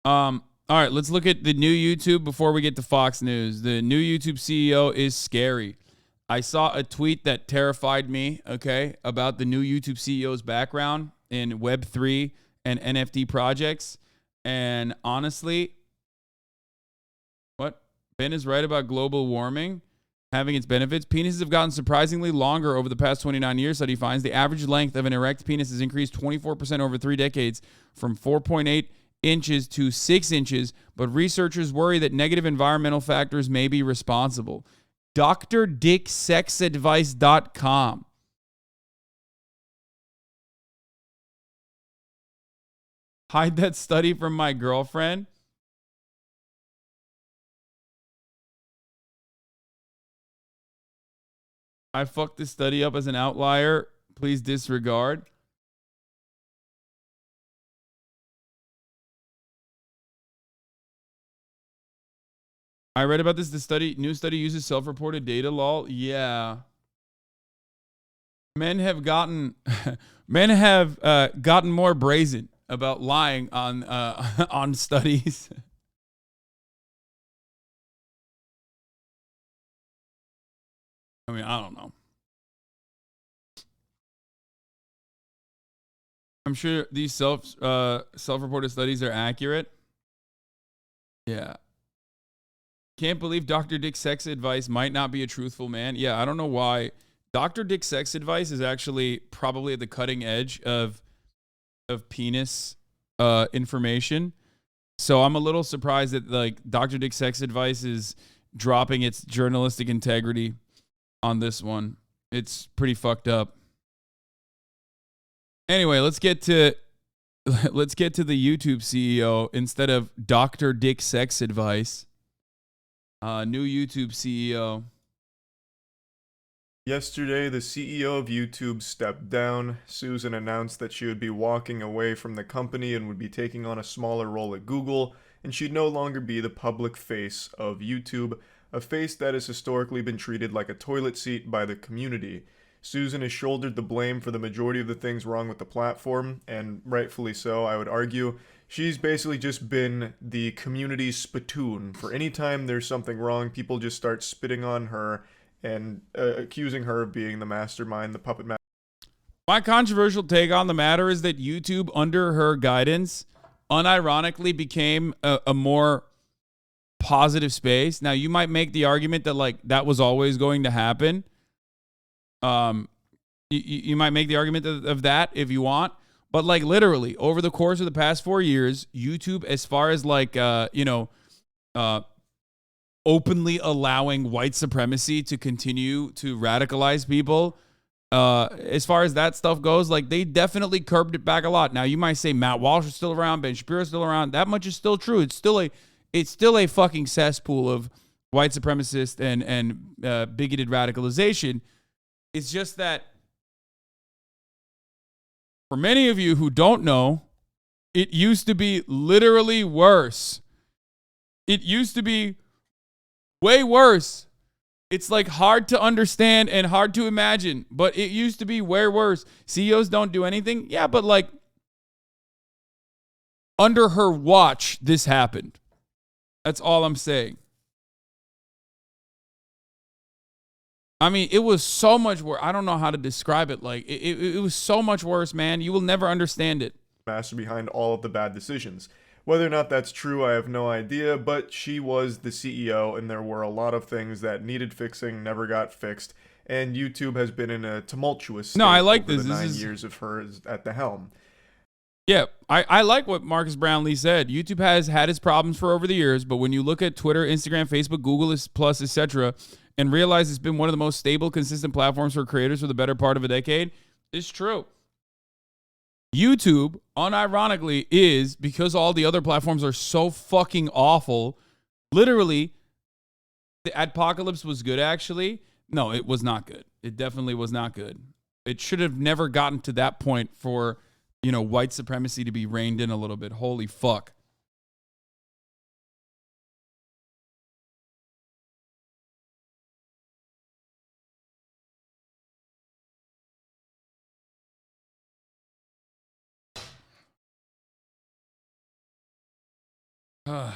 All right, let's look at the new YouTube before we get to Fox News. The new YouTube CEO is scary. I saw a tweet that terrified me, okay, about the new YouTube CEO's background in Web3 and NFT projects. And honestly, what? Ben is right about global warming having its benefits. Penises have gotten surprisingly longer over the past 29 years, study finds. The average length of an erect penis has increased 24% over 3 decades from 4.8 inches to 6 inches, but researchers worry that negative environmental factors may be responsible. DrDickSexAdvice.com. Hide that study from my girlfriend. I fucked this study up as an outlier. Please disregard. I read about this. The new study uses self-reported data. Lol. Yeah. Men have gotten more brazen about lying on on studies. I mean, I don't know. I'm sure these self-reported studies are accurate. Yeah. Can't believe Dr. Dick Sex Advice might not be a truthful man. Yeah, I don't know why. Dr. Dick Sex Advice is actually probably at the cutting edge of penis information. So I'm a little surprised that like Dr. Dick Sex Advice is dropping its journalistic integrity on this one. It's pretty fucked up. Anyway, let's get to the YouTube CEO instead of Dr. Dick Sex Advice. New YouTube CEO. Yesterday, the CEO of YouTube stepped down. Susan announced that she would be walking away from the company and would be taking on a smaller role at Google, and she'd no longer be the public face of YouTube, a face that has historically been treated like a toilet seat by the community. Susan has shouldered the blame for the majority of the things wrong with the platform, and rightfully so, I would argue. She's basically just been the community's spittoon. For any time there's something wrong, people just start spitting on her and accusing her of being the mastermind, the puppet master. My controversial take on the matter is that YouTube, under her guidance, unironically became a more positive space. Now, you might make the argument that like that was always going to happen. You might make the argument of that if you want, but like literally over the course of the past 4 years, YouTube, as far as like openly allowing white supremacy to continue to radicalize people, as far as that stuff goes, like they definitely curbed it back a lot. Now you might say Matt Walsh is still around, Ben Shapiro is still around. That much is still true. It's still a fucking cesspool of white supremacist and bigoted radicalization. It's just that for many of you who don't know, it used to be literally worse. It used to be way worse. It's like hard to understand and hard to imagine, but it used to be way worse. CEOs don't do anything. Yeah, but like under her watch, this happened. That's all I'm saying. I mean, it was so much worse. I don't know how to describe it. Like, it was so much worse, man. You will never understand it. Master behind all of the bad decisions. Whether or not that's true, I have no idea, but she was the CEO, and there were a lot of things that needed fixing, never got fixed, and YouTube has been in a tumultuous state over the 9 years of her at the helm. Yeah, I like what Marcus Brownlee said. YouTube has had its problems for over the years, but when you look at Twitter, Instagram, Facebook, Google Plus, etc., and realize it's been one of the most stable, consistent platforms for creators for the better part of a decade, it's true. YouTube, unironically, is, because all the other platforms are so fucking awful, literally, the Adpocalypse was good, actually. No, it was not good. It definitely was not good. It should have never gotten to that point for, white supremacy to be reined in a little bit. Holy fuck. I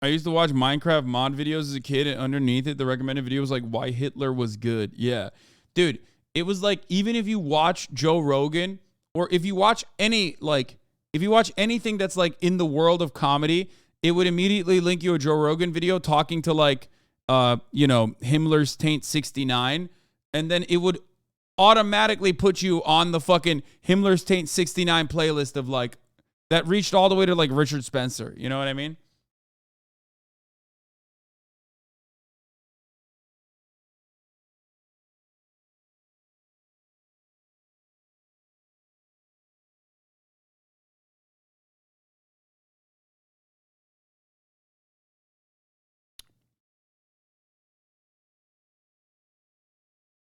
used to watch Minecraft mod videos as a kid, and underneath it, the recommended video was like, why Hitler was good. Yeah. Dude, it was like, even if you watch Joe Rogan, or if you watch any, like, if you watch anything that's like in the world of comedy, it would immediately link you a Joe Rogan video talking to like, Himmler's Taint 69. And then it would automatically put you on the fucking Himmler's Taint 69 playlist of like, that reached all the way to like Richard Spencer. You know what I mean?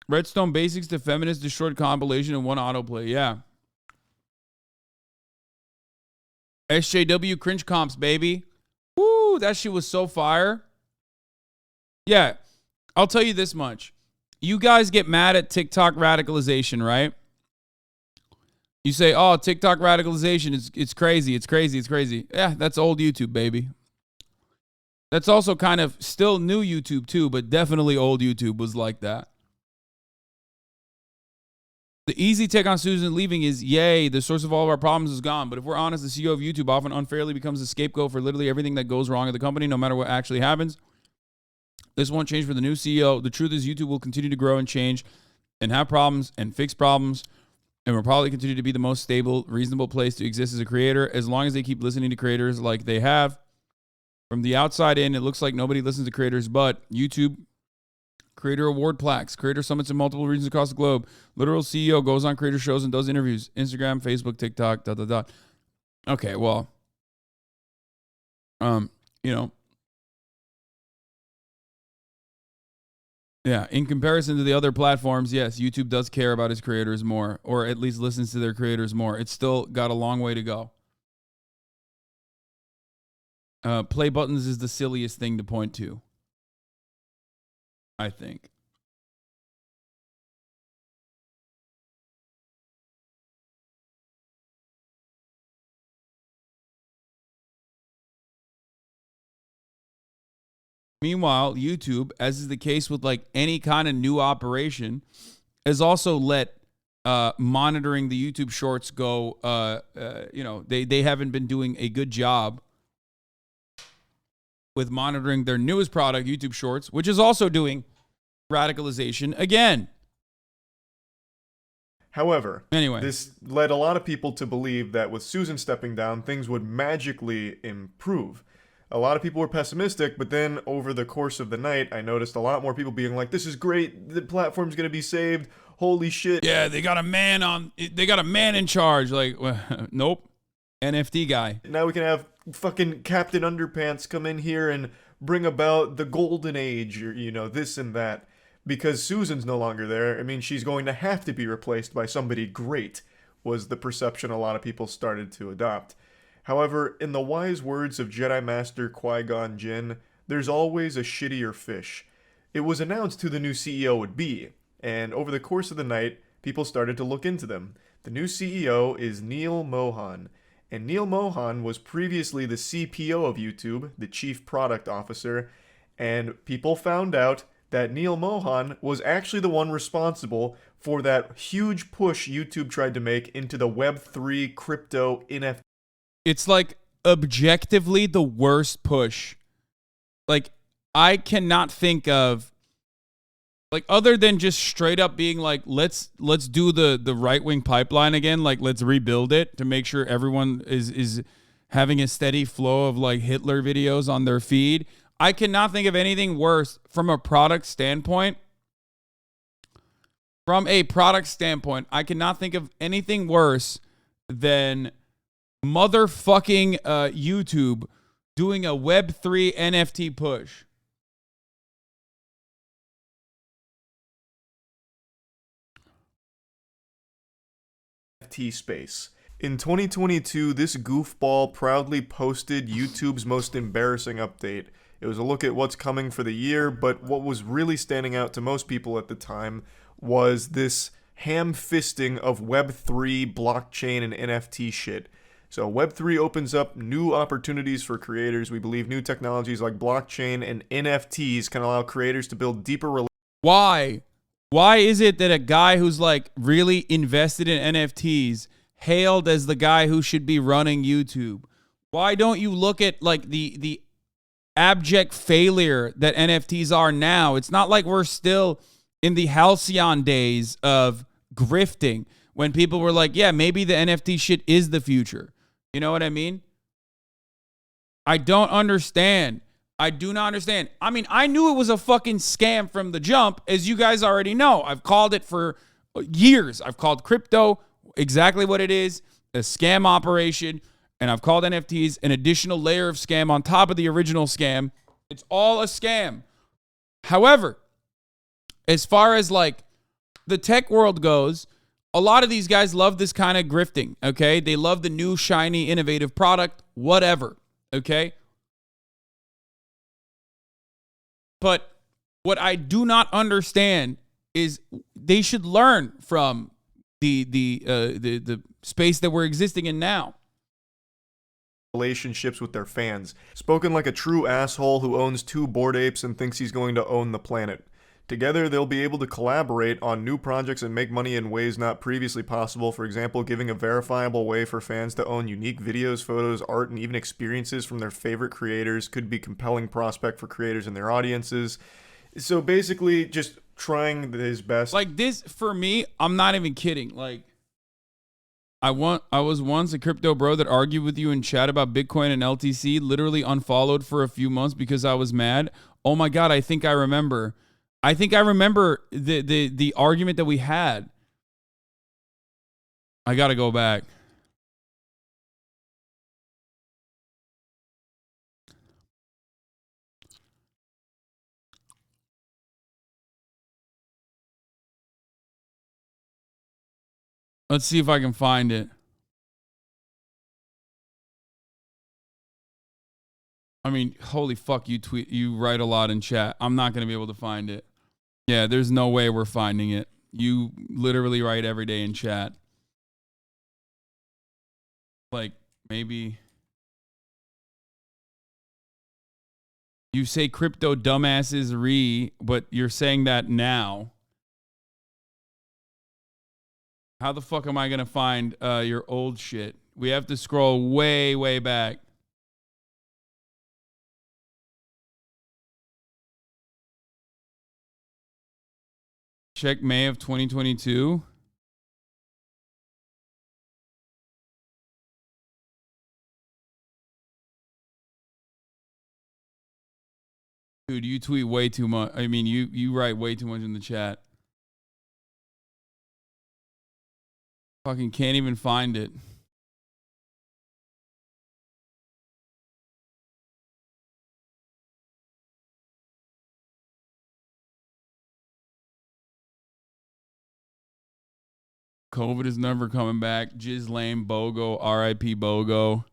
Redstone Basics to Feminist Destroyed compilation in one autoplay. Yeah. SJW cringe comps, baby. Woo, that shit was so fire. Yeah. I'll tell you this much. You guys get mad at TikTok radicalization, right? You say, oh, TikTok radicalization, it's crazy, it's crazy, it's crazy. Yeah, that's old YouTube, baby. That's also kind of still new YouTube too, but definitely old YouTube was like that. The easy take on Susan leaving is, yay, the source of all of our problems is gone. But if we're honest, the CEO of YouTube often unfairly becomes a scapegoat for literally everything that goes wrong at the company, no matter what actually happens. This won't change for the new CEO. The truth is YouTube will continue to grow and change and have problems and fix problems, and will probably continue to be the most stable, reasonable place to exist as a creator as long as they keep listening to creators like they have. From the outside in, it looks like nobody listens to creators, but YouTube, creator award plaques, creator summits in multiple regions across the globe. Literal CEO goes on creator shows and does interviews. Instagram, Facebook, TikTok, ... Okay, well, yeah, in comparison to the other platforms, yes, YouTube does care about its creators more, or at least listens to their creators more. It's still got a long way to go. Play buttons is the silliest thing to point to, I think. Meanwhile, YouTube, as is the case with like any kind of new operation, has also let monitoring the YouTube Shorts go. They haven't been doing a good job with monitoring their newest product, YouTube Shorts, which is also doing radicalization again. However, anyway, this led a lot of people to believe that with Susan stepping down, things would magically improve. A lot of people were pessimistic, but then over the course of the night, I noticed a lot more people being like, this is great, the platform's gonna be saved, holy shit. Yeah, they got a man in charge. Like, nope. NFT guy. Now we can have fucking Captain Underpants come in here and bring about the golden age, or, this and that. Because Susan's no longer there, I mean, she's going to have to be replaced by somebody great, was the perception a lot of people started to adopt. However, in the wise words of Jedi Master Qui-Gon Jinn, there's always a shittier fish. It was announced who the new CEO would be, and over the course of the night, people started to look into them. The new CEO is Neil Mohan, and Neil Mohan was previously the CPO of YouTube, the Chief Product Officer, and people found out that Neil Mohan was actually the one responsible for that huge push YouTube tried to make into the Web3 crypto NFT. It's like objectively the worst push. Like, I cannot think of, like, other than just straight up being like, let's do the right-wing pipeline again, like let's rebuild it to make sure everyone is having a steady flow of like Hitler videos on their feed. I cannot think of anything worse from a product standpoint. From a product standpoint, I cannot think of anything worse than motherfucking YouTube doing a Web3 NFT push. NFT space. In 2022, this goofball proudly posted YouTube's most embarrassing update. It was a look at what's coming for the year, but what was really standing out to most people at the time was this ham-fisting of Web3, blockchain, and NFT shit. So Web3 opens up new opportunities for creators. We believe new technologies like blockchain and NFTs can allow creators to build deeper relationships. Why? Why is it that a guy who's like really invested in NFTs hailed as the guy who should be running YouTube? Why don't you look at like the abject failure that NFTs are now? It's not like we're still in the halcyon days of grifting when people were like, yeah, maybe the NFT shit is the future. You know what I mean? I don't understand. I do not understand. I mean, I knew it was a fucking scam from the jump, as you guys already know. I've called it for years. I've called crypto exactly what it is, a scam operation, and I've called NFTs an additional layer of scam on top of the original scam. It's all a scam. However, as far as like the tech world goes, a lot of these guys love this kind of grifting, okay? They love the new, shiny, innovative product, whatever, okay? But what I do not understand is they should learn from the space that we're existing in now. Relationships with their fans. Spoken like a true asshole who owns 2 Bored Apes and thinks he's going to own the planet. Together, they'll be able to collaborate on new projects and make money in ways not previously possible. For example, giving a verifiable way for fans to own unique videos, photos, art, and even experiences from their favorite creators could be a compelling prospect for creators and their audiences. So basically, just trying his best. Like this, for me, I'm not even kidding. Like, I was once a crypto bro that argued with you in chat about Bitcoin and LTC, literally unfollowed for a few months because I was mad. Oh my God, I think I remember. The argument that we had. I got to go back. Let's see if I can find it. I mean, holy fuck, you write a lot in chat. I'm not going to be able to find it. Yeah, there's no way we're finding it. You literally write every day in chat. Like, maybe you say crypto dumbasses but you're saying that now. How the fuck am I going to find your old shit? We have to scroll way, way back. Check May of 2022. Dude, you tweet way too much. I mean, you write way too much in the chat. Fucking can't even find it. COVID is never coming back. Jizz lame, Bogo, RIP Bogo,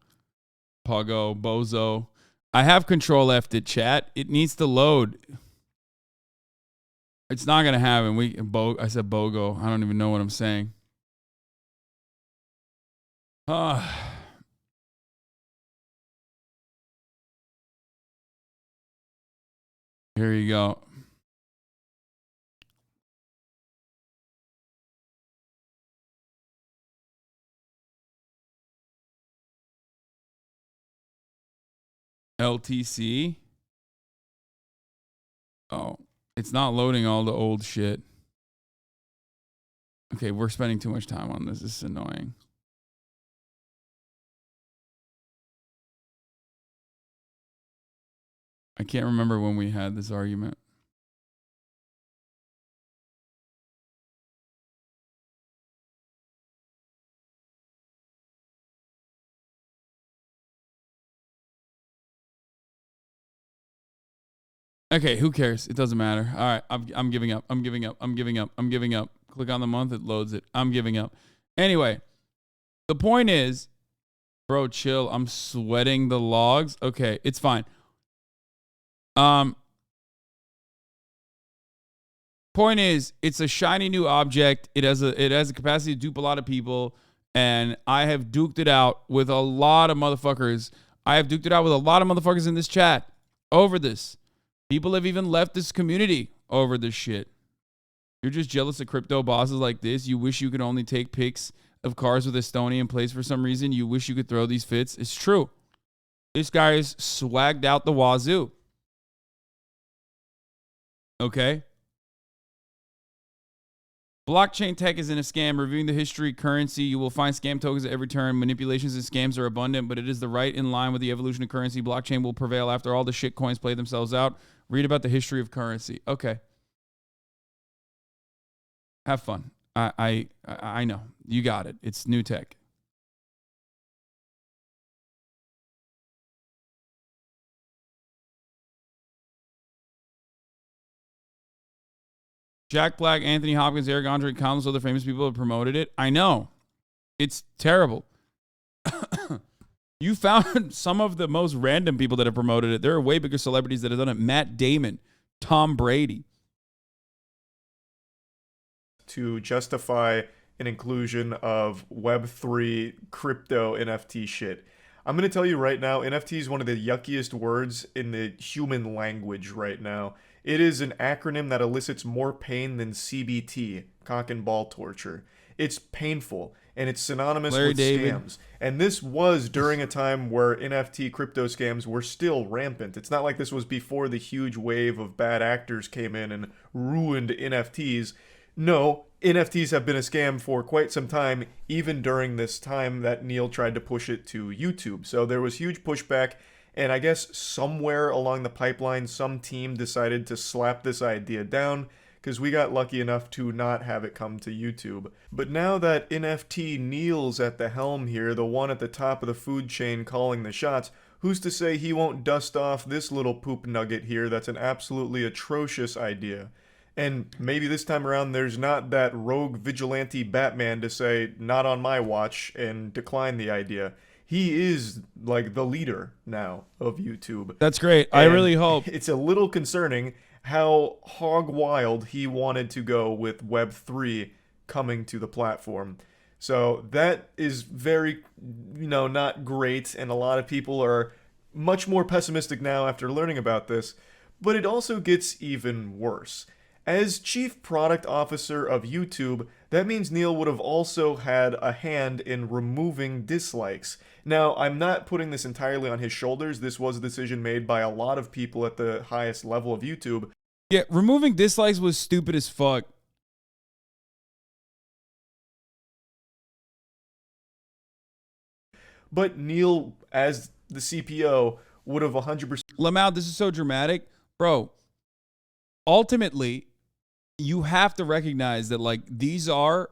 Puggo, Bozo. I have control F to chat. It needs to load. It's not going to happen. I said Bogo. I don't even know what I'm saying. Here you go. LTC. Oh, it's not loading all the old shit. Okay, we're spending too much time on this. This is annoying. I can't remember when we had this argument. Okay, who cares? It doesn't matter. All right, I'm giving up. I'm giving up. I'm giving up. I'm giving up. Click on the month, it loads it. I'm giving up. Anyway, the point is, bro, chill. I'm sweating the logs. Okay, it's fine. Point is, it's a shiny new object. It has a capacity to dupe a lot of people, and I have duked it out with a lot of motherfuckers. I have duked it out with a lot of motherfuckers in this chat over this. People have even left this community over this shit. You're just jealous of crypto bosses like this. You wish you could only take pics of cars with Estonian plates for some reason. You wish you could throw these fits. It's true. This guy is swagged out the wazoo. Okay? Blockchain tech is in a scam. Reviewing the history currency, you will find scam tokens at every turn. Manipulations and scams are abundant, but it is the right in line with the evolution of currency. Blockchain will prevail after all the shit coins play themselves out. Read about the history of currency. Okay. Have fun. I know. You got it. It's new tech. Jack Black, Anthony Hopkins, Eric Andre, and countless other famous people have promoted it. I know. It's terrible. You found some of the most random people that have promoted it. There are way bigger celebrities that have done it. Matt Damon, Tom Brady. To justify an inclusion of Web3 crypto NFT shit. I'm going to tell you right now, NFT is one of the yuckiest words in the human language right now. It is an acronym that elicits more pain than CBT, cock and ball torture. It's painful, and it's synonymous with scams. And this was during a time where NFT crypto scams were still rampant. It's not like this was before the huge wave of bad actors came in and ruined NFTs. No, NFTs have been a scam for quite some time, even during this time that Neil tried to push it to YouTube. So there was huge pushback, and I guess somewhere along the pipeline, some team decided to slap this idea down, because we got lucky enough to not have it come to YouTube. But now that NFT Neil's at the helm here, the one at the top of the food chain calling the shots, who's to say he won't dust off this little poop nugget here that's an absolutely atrocious idea? And maybe this time around there's not that rogue vigilante Batman to say, not on my watch, and decline the idea. He is like the leader now of YouTube. That's great. I really hope. It's a little concerning how hog wild he wanted to go with Web3 coming to the platform. So that is very, not great. And a lot of people are much more pessimistic now after learning about this. But it also gets even worse. As chief product officer of YouTube, that means Neil would have also had a hand in removing dislikes. Now, I'm not putting this entirely on his shoulders. This was a decision made by a lot of people at the highest level of YouTube. Yeah, removing dislikes was stupid as fuck. But Neil, as the CPO, would have 100%... Lamau, this is so dramatic. Bro, ultimately, you have to recognize that, like, these are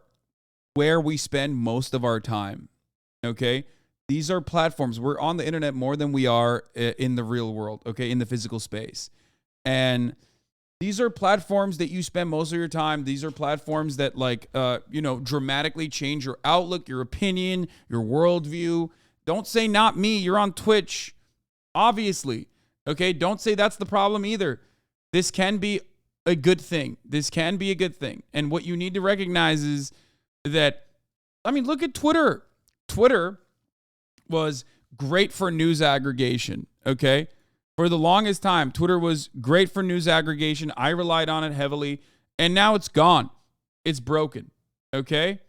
where we spend most of our time, okay? These are platforms. We're on the internet more than we are in the real world, okay, in the physical space. And these are platforms that you spend most of your time. These are platforms that, like, dramatically change your outlook, your opinion, your worldview. Don't say not me. You're on Twitch, obviously, okay? Don't say that's the problem either. This can be a good thing. This can be a good thing. And what you need to recognize is that, look at Twitter. Twitter was great for news aggregation, okay? For the longest time, Twitter was great for news aggregation. I relied on it heavily, and now it's gone. It's broken, okay?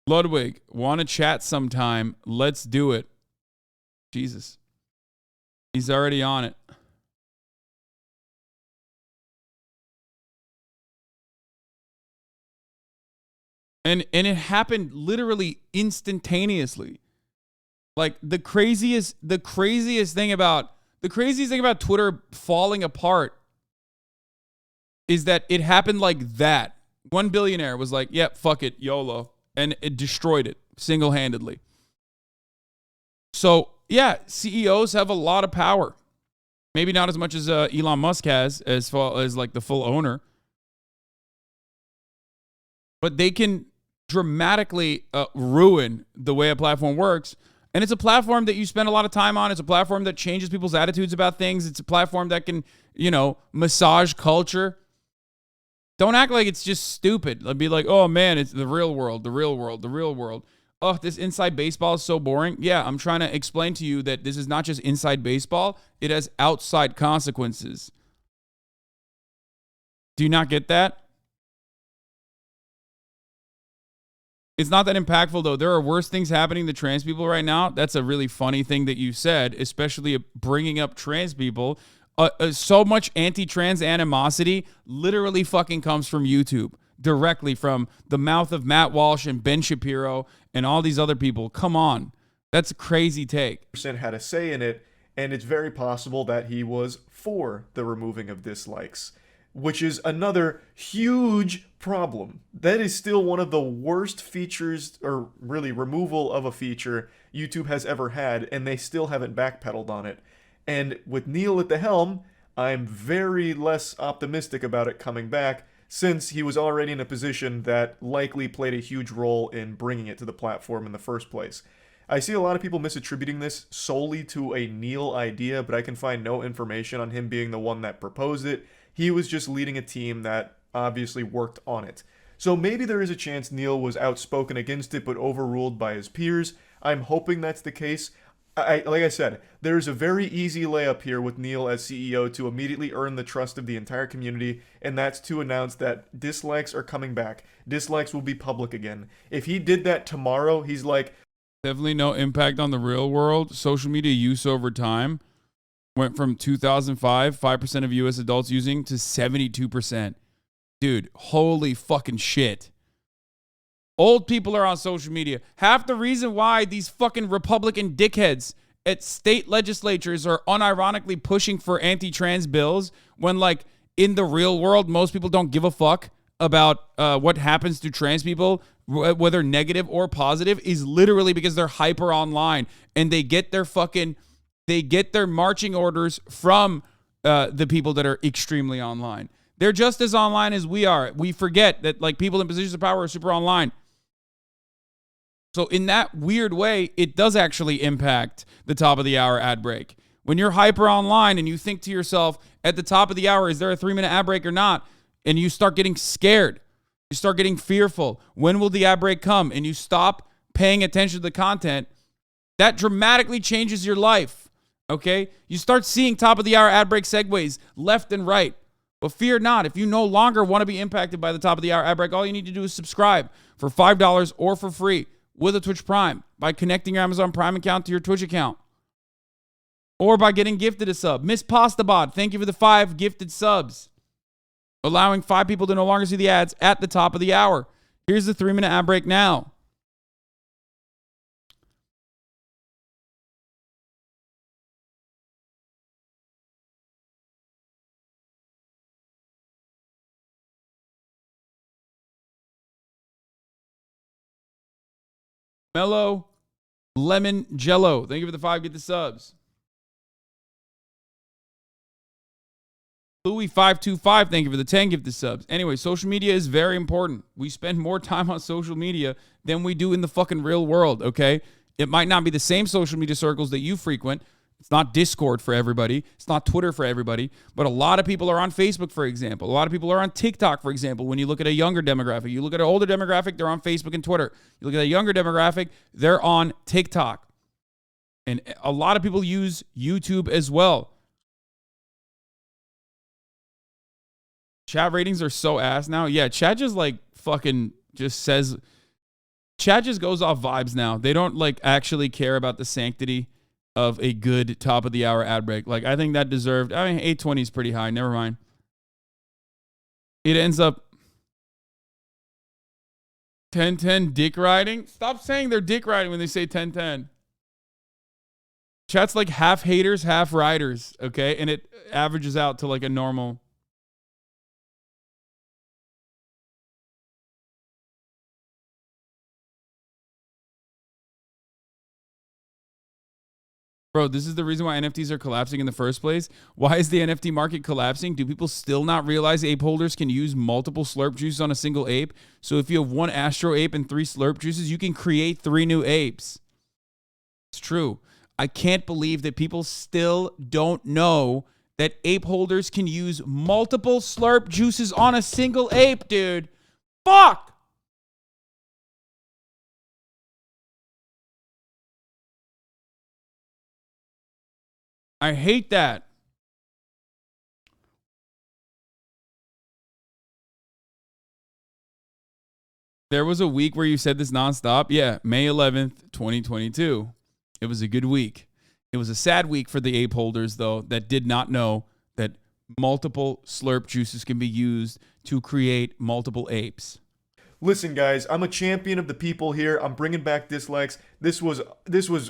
Ludwig, want to chat sometime? Let's do it. Jesus. He's already on it. And it happened literally instantaneously. Like the craziest thing about Twitter falling apart is that it happened like that. One billionaire was like, "Yep, fuck it, YOLO," and it destroyed it single-handedly. So, yeah, CEOs have a lot of power. Maybe not as much as Elon Musk has, as far as like the full owner. But they can dramatically ruin the way a platform works. And it's a platform that you spend a lot of time on. It's a platform that changes people's attitudes about things. It's a platform that can massage culture. Don't act like it's just stupid. Be like, oh man, it's the real world, the real world, the real world. Oh, this inside baseball is so boring. Yeah, I'm trying to explain to you that this is not just inside baseball. It has outside consequences. Do you not get that? It's not that impactful, though. There are worse things happening to trans people right now. That's a really funny thing that you said, especially bringing up trans people. So much anti-trans animosity literally fucking comes from YouTube, directly from the mouth of Matt Walsh and Ben Shapiro and all these other people. Come on. That's a crazy take. Had a say in it, and it's very possible that he was for the removing of dislikes, which is another huge problem. That is still one of the worst features, or really removal of a feature YouTube has ever had, and they still haven't backpedaled on it. And with Neil at the helm, I'm very less optimistic about it coming back, since he was already in a position that likely played a huge role in bringing it to the platform in the first place. I see a lot of people misattributing this solely to a Neil idea, but I can find no information on him being the one that proposed it. He was just leading a team that obviously worked on it. So maybe there is a chance Neil was outspoken against it but overruled by his peers. I'm hoping that's the case. Like I said, there's a very easy layup here with Neil as CEO to immediately earn the trust of the entire community, and that's to announce that dislikes are coming back. Dislikes will be public again. If he did that tomorrow, he's like... Definitely no impact on the real world. Social media use over time went from 2005, 5% of U.S. adults using, to 72%. Dude, holy fucking shit. Old people are on social media. Half the reason why these fucking Republican dickheads at state legislatures are unironically pushing for anti-trans bills when, like, in the real world, most people don't give a fuck about what happens to trans people, whether negative or positive, is literally because they're hyper online and they get their marching orders from the people that are extremely online. They're just as online as we are. We forget that, like, people in positions of power are super online. So in that weird way, it does actually impact the top of the hour ad break. When you're hyper online and you think to yourself at the top of the hour, is there a 3-minute ad break or not? And you start getting scared. You start getting fearful. When will the ad break come? And you stop paying attention to the content. That dramatically changes your life. Okay? You start seeing top of the hour ad break segues left and right. But fear not. If you no longer want to be impacted by the top of the hour ad break, all you need to do is subscribe for $5 or for free with a Twitch Prime by connecting your Amazon Prime account to your Twitch account, or by getting gifted a sub. Miss Pastabot, thank you for the 5 gifted subs, allowing 5 people to no longer see the ads at the top of the hour. Here's the 3-minute ad break now. Mellow Lemon Jello, thank you for the 5 get the subs. Louis525, thank you for the 10 gift the subs. Anyway, social media is very important. We spend more time on social media than we do in the fucking real world, okay? It might not be the same social media circles that you frequent. It's not Discord for everybody. It's not Twitter for everybody. But a lot of people are on Facebook, for example. A lot of people are on TikTok, for example. When you look at a younger demographic, you look at an older demographic, they're on Facebook and Twitter. You look at a younger demographic, they're on TikTok. And a lot of people use YouTube as well. Chat ratings are so ass now. Yeah, chat just like fucking just says, chat just goes off vibes now. They don't like actually care about the sanctity of a good top of the hour ad break. Like, I think that deserved, 820 is pretty high. Never mind. It ends up 1010 dick riding. Stop saying they're dick riding when they say 1010. Chat's like half haters, half riders. Okay. And it averages out to like a normal. Bro, this is the reason why NFTs are collapsing in the first place. Why is the NFT market collapsing? Do people still not realize ape holders can use multiple slurp juices on a single ape? So if you have 1 Astro ape and 3 slurp juices, you can create 3 new apes. It's true. I can't believe that people still don't know that ape holders can use multiple slurp juices on a single ape, dude. Fuck! I hate that. There was a week where you said this nonstop. Yeah, May 11th, 2022. It was a good week. It was a sad week for the ape holders, though, that did not know that multiple slurp juices can be used to create multiple apes. Listen, guys, I'm a champion of the people here. I'm bringing back dislikes. This was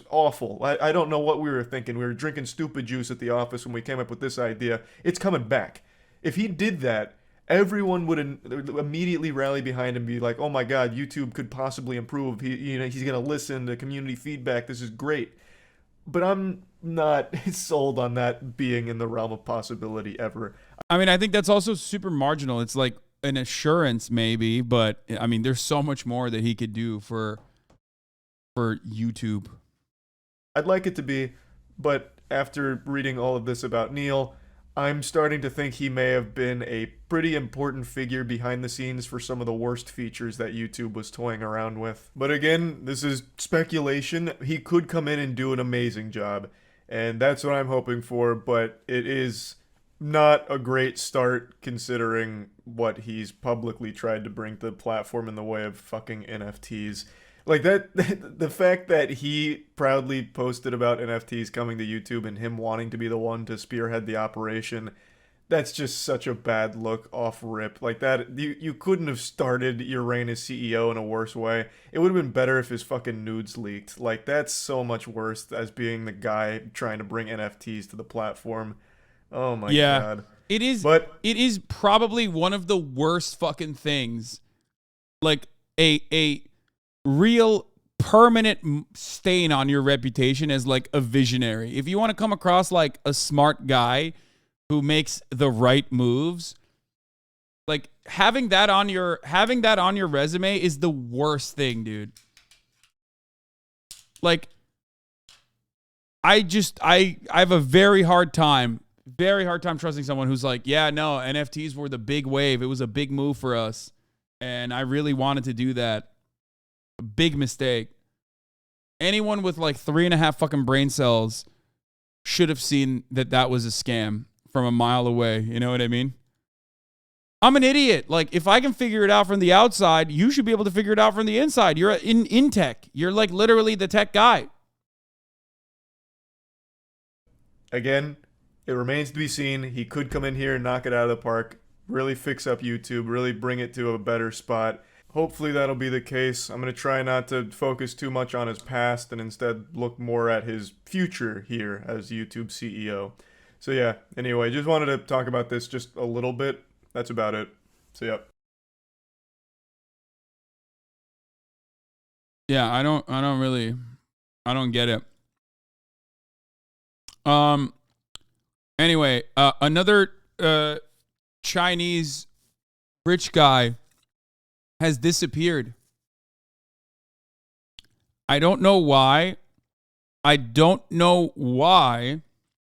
awful. I don't know what we were thinking. We were drinking stupid juice at the office when we came up with this idea. It's coming back. If he did that, everyone would immediately rally behind him and be like, oh my God, YouTube could possibly improve. He's going to listen to community feedback. This is great. But I'm not sold on that being in the realm of possibility ever. I mean, I think that's also super marginal. It's like an assurance maybe, but I mean, there's so much more that he could do for YouTube. I'd like it to be, but after reading all of this about Neil, I'm starting to think he may have been a pretty important figure behind the scenes for some of the worst features that YouTube was toying around with. But again, this is speculation. He could come in and do an amazing job, and that's what I'm hoping for, but it is not a great start considering what he's publicly tried to bring to the platform in the way of fucking NFTs. Like that, the fact that he proudly posted about NFTs coming to YouTube and him wanting to be the one to spearhead the operation, that's just such a bad look off rip. Like that, you couldn't have started your reign as CEO in a worse way. It would have been better if his fucking nudes leaked. Like that's so much worse as being the guy trying to bring NFTs to the platform. Oh my God. It is, but it is probably one of the worst fucking things. Like a real permanent stain on your reputation as like a visionary. If you want to come across like a smart guy who makes the right moves, like having that on your resume is the worst thing, dude. Like I have a very hard time trusting someone who's like, yeah, no, NFTs were the big wave. It was a big move for us. And I really wanted to do that. A big mistake. Anyone with like 3.5 fucking brain cells should have seen that was a scam from a mile away. You know what I mean? I'm an idiot. Like, if I can figure it out from the outside, you should be able to figure it out from the inside. You're in tech. You're like literally the tech guy. Again, it remains to be seen. He could come in here and knock it out of the park, really fix up YouTube, really bring it to a better spot. Hopefully that'll be the case. I'm going to try not to focus too much on his past and instead look more at his future here as YouTube CEO. So yeah, anyway, just wanted to talk about this just a little bit. That's about it. So yeah. Yeah, I don't get it. Anyway, another Chinese rich guy has disappeared. I don't know why.